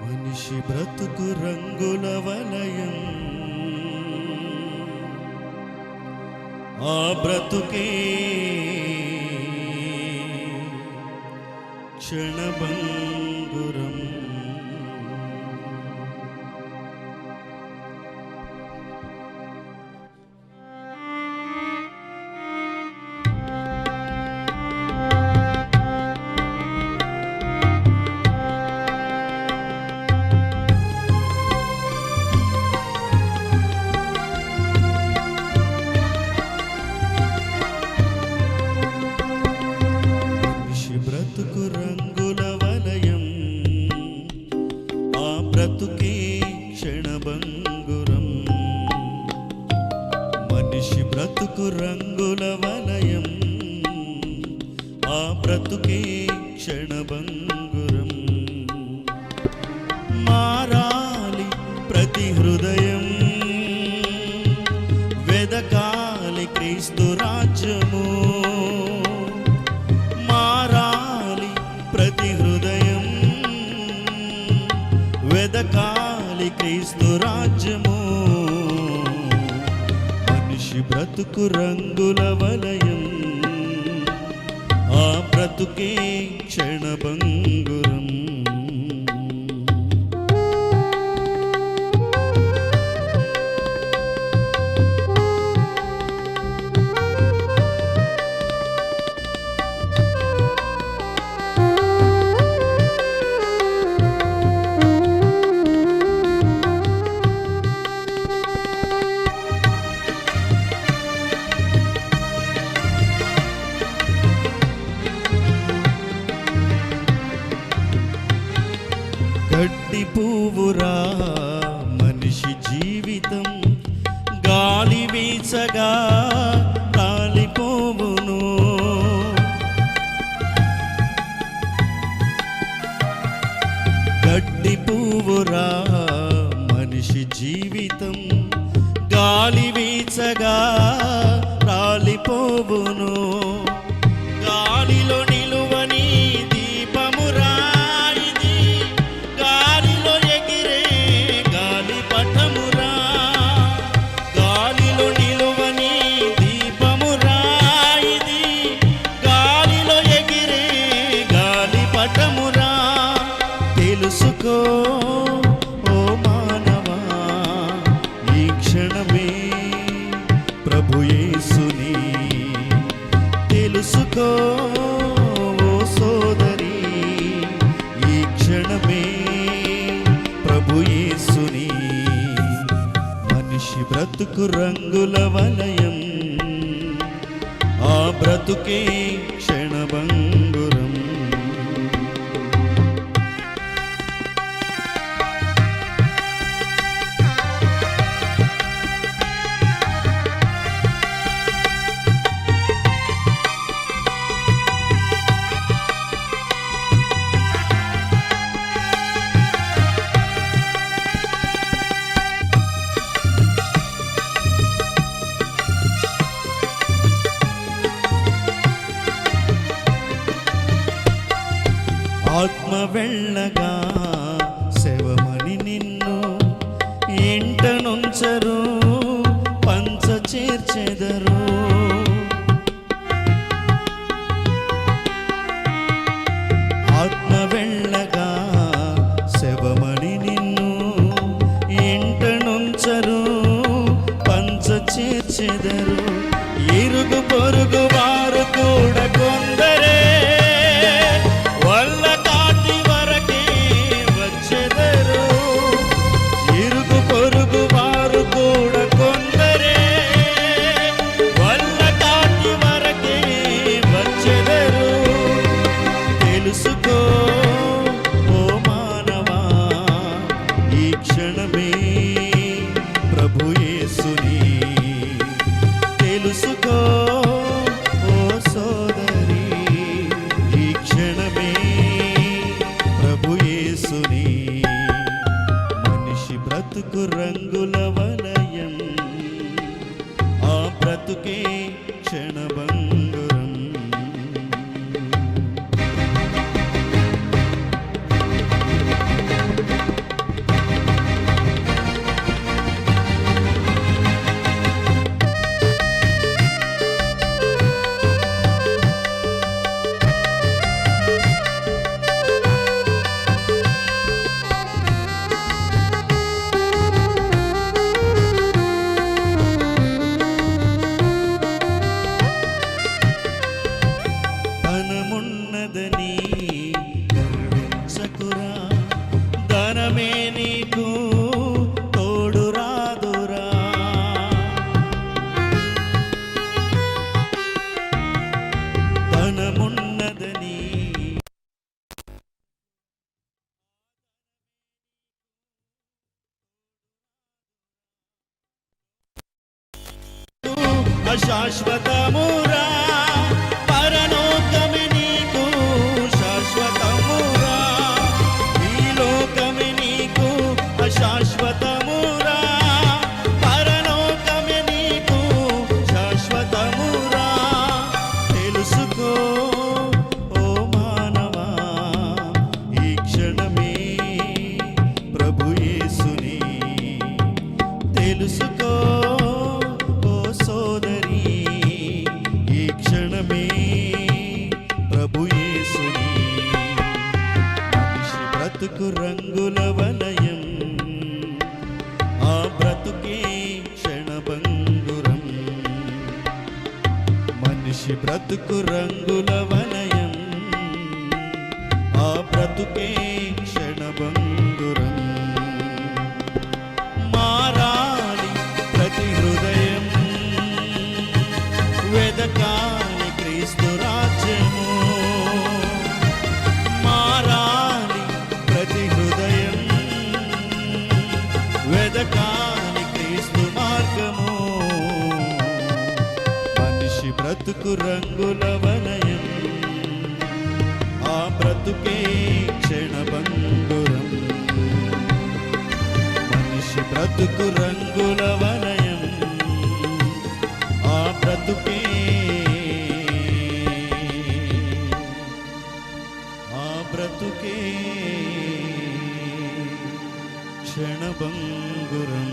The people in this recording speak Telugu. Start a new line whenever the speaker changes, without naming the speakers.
మనిషి బ్రతుకు రంగుల వలయం, ఆ బ్రతుకే క్షణభంగురం. బ్రతుకు రంగుల వలయం, ఆ బ్రతుకే క్షణభంగురం. మనిషి బ్రతుకు రంగుల వలయం, ఆ బ్రతుకే క్షణభంగురం. మారాలి ప్రతి హృదయం, వెదకాలి క్రీస్తు రాజ్యము. ప్రతి హృదయం వెదకాలి క్రీస్తు రాజ్యము. మనిషి బ్రతుకు రంగుల వలయం, ఆ బ్రతుకే క్షణభంగురం. గడ్డి పువ్వురా మనిషి జీవితం, గాలి వీచగా కాలిపోవును. గడ్డి పువ్వురా మనిషి జీవితం, గాలి వీచగా రాలిపోవును. గాలిలో నిలువని దీపమురా, తెలుసుకో ఓ మానవా, ఈ క్షణమే ప్రభు యేసుని. తెలుసుకో ఓ సోదరి, ఈ క్షణమే ప్రభు యేసుని. మనిషి బ్రతుకు రంగుల వలయం, ఆ బ్రతుకే క్షణభంగురం. ఆత్మ వెళ్ళగా శవమని నిన్ను ఇంట నుంచరు, పంచ చేర్చెదరు. ఆత్మ వెళ్ళగా శవమని నిన్ను ఇంట నుంచరు, పంచ చేర్చెదరు. ఇరుగు పొరుగు వారు కూడా కొందరే తెలుసుకో ఓ మానవా, ఈ క్షణమే ప్రభు యేసుని. తెలుసుకో ఓ సోదరి, ఈ క్షణమే ప్రభు యేసుని. మనిషి బ్రతుకు రంగుల వలయం, ఆ బ్రతుకే క్షణభంగురం. గర్వించకురా, ధనమే నీకు తోడు రాదురా. ధనమున్నదని అశాశ్వతమురా, పరలోకమే నీకు శాశ్వతమురా. ఈ లోకమే నీకు అశాశ్వతమురా, పరలోకమే నీకు శాశ్వతమురా. తెలుసుకో ఓ మానవా, ఈ క్షణమే ప్రభు యేసుని తెలుసుకో. ఓ సోదరి, ఈ క్షణమే ప్రభు యేసుని. మనిషి బ్రతుకు రంగుల వలయం, ఆ బ్రతుకే క్షణభంగురం. మనిషి బ్రతుకు రంగుల వలయం, ఆ బ్రతుకే క్షణభంగురం. మారాలి ప్రతి హృదయం, వెదకాలి క్రీస్తు రాజ్యము. మారాలి ప్రతి హృదయం, వెదకాలి క్రీస్తు మార్గము. మనిషి బ్రతుకు రంగుల వలయం, ఆ బ్రతుకే క్షణభంగురం. మనిషి బ్రతుకు రంగుల వలయం, ఆ బ్రతుకే క్షణభంగురం.